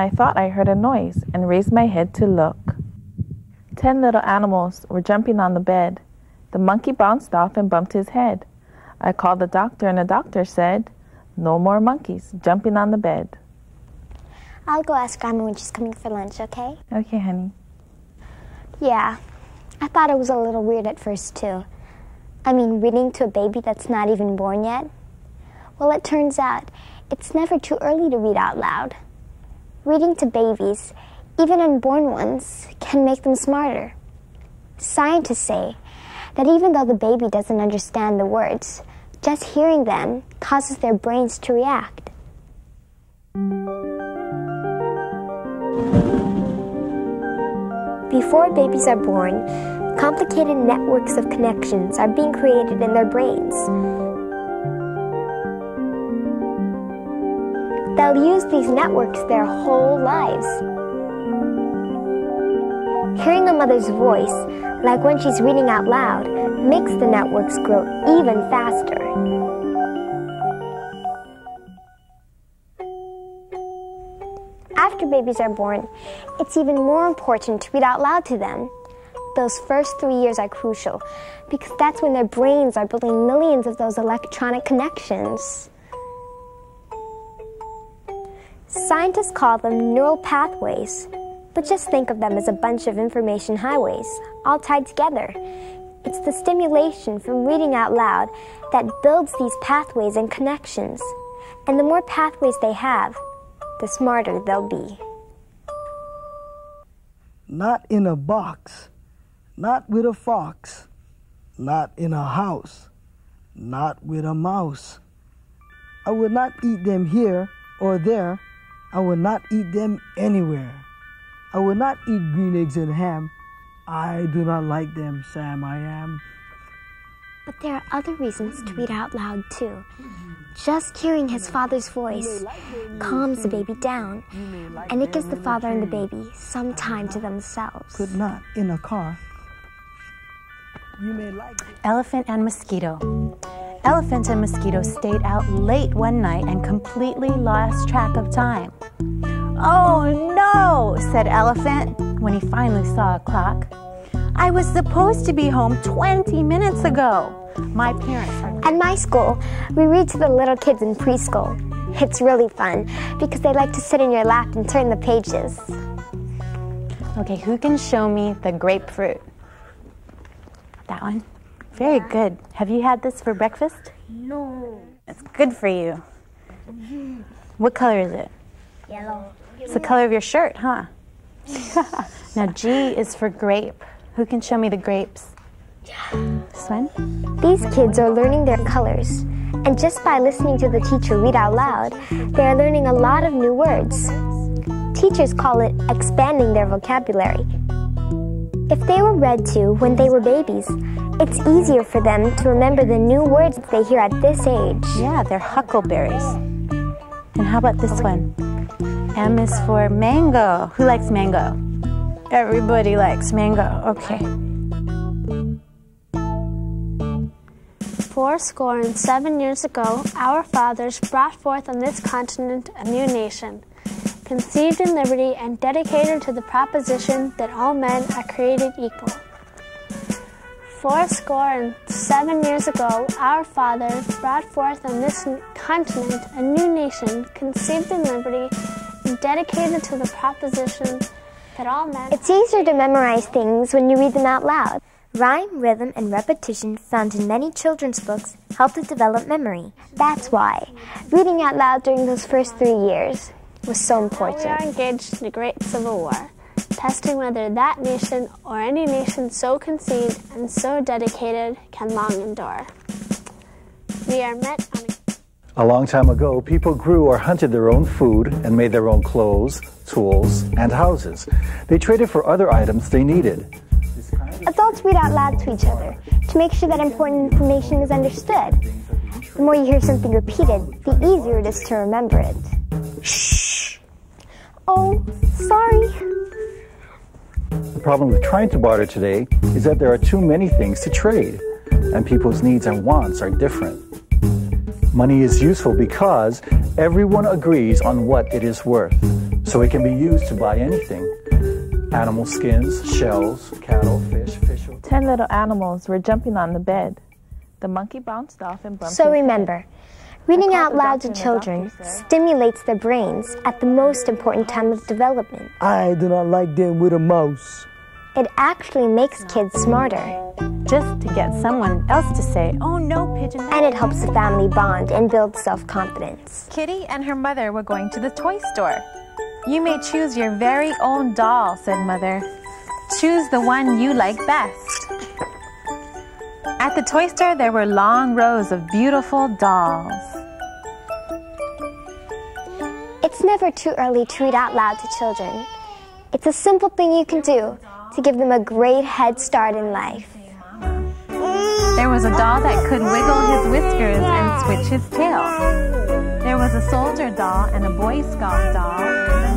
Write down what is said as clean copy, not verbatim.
I thought I heard a noise and raised my head to look. 10 little animals were jumping on the bed. The monkey bounced off and bumped his head. I called the doctor, and the doctor said, "No more monkeys jumping on the bed." I'll go ask Grandma when she's coming for lunch, okay? Okay, honey. Yeah, I thought it was a little weird at first, too. I mean, reading to a baby that's not even born yet? Well, it turns out it's never too early to read out loud. Reading to babies, even unborn ones, can make them smarter. Scientists say that even though the baby doesn't understand the words, just hearing them causes their brains to react. Before babies are born, complicated networks of connections are being created in their brains. They'll use these networks their whole lives. Hearing a mother's voice, like when she's reading out loud, makes the networks grow even faster. After babies are born, it's even more important to read out loud to them. Those first 3 years are crucial because that's when their brains are building millions of those electronic connections. Scientists call them neural pathways, but just think of them as a bunch of information highways, all tied together. It's the stimulation from reading out loud that builds these pathways and connections. And the more pathways they have, the smarter they'll be. Not in a box, not with a fox, not in a house, not with a mouse. I would not eat them here or there. I would not eat them anywhere. I would not eat green eggs and ham. I do not like them, Sam, I am. But there are other reasons to read out loud, too. Just hearing his father's voice calms the baby down, and it gives the father and the baby some time to themselves. Could not in a car. You may like it. Elephant and Mosquito. Elephant and Mosquito stayed out late one night and completely lost track of time. "Oh no," said Elephant when he finally saw a clock. "I was supposed to be home 20 minutes ago. My parents are..." At my school, we read to the little kids in preschool. It's really fun because they like to sit in your lap and turn the pages. Okay, who can show me the grapefruit? That one? Very good. Have you had this for breakfast? No. It's good for you. What color is it? Yellow. It's the color of your shirt, huh? Now G is for grape. Who can show me the grapes? This one? These kids are learning their colors, and just by listening to the teacher read out loud, they are learning a lot of new words. Teachers call it expanding their vocabulary. If they were read to when they were babies, it's easier for them to remember the new words they hear at this age. Yeah, they're huckleberries. And how about this one? M is for mango. Who likes mango? Everybody likes mango. Okay. 407 years ago, our fathers brought forth on this continent a new nation, conceived in liberty and dedicated to the proposition that all men are created equal. 407 years ago, our fathers brought forth on this continent a new nation, conceived in liberty and dedicated to the proposition that all men... It's easier to memorize things when you read them out loud. Rhyme, rhythm, and repetition found in many children's books help to develop memory. That's why reading out loud during those first 3 years was so important. We are engaged in a great civil war, testing whether that nation or any nation so conceived and so dedicated can long endure. We are met on a long time ago, people grew or hunted their own food and made their own clothes, tools, and houses. They traded for other items they needed. Adults read out loud to each other to make sure that important information is understood. The more you hear something repeated, the easier it is to remember it. Shh! Oh, sorry. The problem with trying to barter today is that there are too many things to trade, and people's needs and wants are different. Money is useful because everyone agrees on what it is worth. so it can be used to buy anything. Animal skins, shells, cattle, fish. 10 little animals were jumping on the bed. The monkey bounced off and bumped So his head. remember, reading out loud to children stimulates their brains at the most important time of development. I do not like them with a mouse. It actually makes kids smarter. Just to get someone else to say, "Oh no, Pigeon." And it helps the family bond and build self-confidence. Kitty and her mother were going to the toy store. "You may choose your very own doll," said Mother. "Choose the one you like best." At the toy store, there were long rows of beautiful dolls. It's never too early to read out loud to children. It's a simple thing you can do to give them a great head start in life. There was a doll that could wiggle his whiskers and switch his tail. There was a soldier doll and a Boy Scout doll.